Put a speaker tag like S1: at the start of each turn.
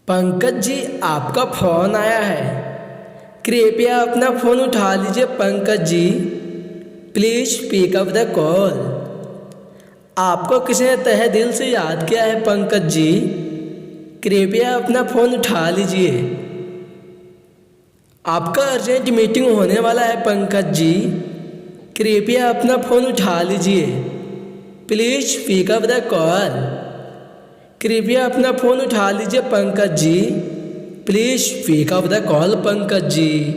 S1: पंकज जी, आपका फ़ोन आया है। कृपया अपना फ़ोन उठा लीजिए Pankaj ji. Please pick up the call. आपको किसी ने तहे दिल से याद किया है पंकज जी। कृपया अपना फ़ोन उठा लीजिए। आपका अर्जेंट मीटिंग होने वाला है पंकज जी। कृपया अपना फ़ोन उठा लीजिए। Please pick up the call. कृपया अपना फ़ोन उठा लीजिए Pankaj ji. Please pick up the call Pankaj ji.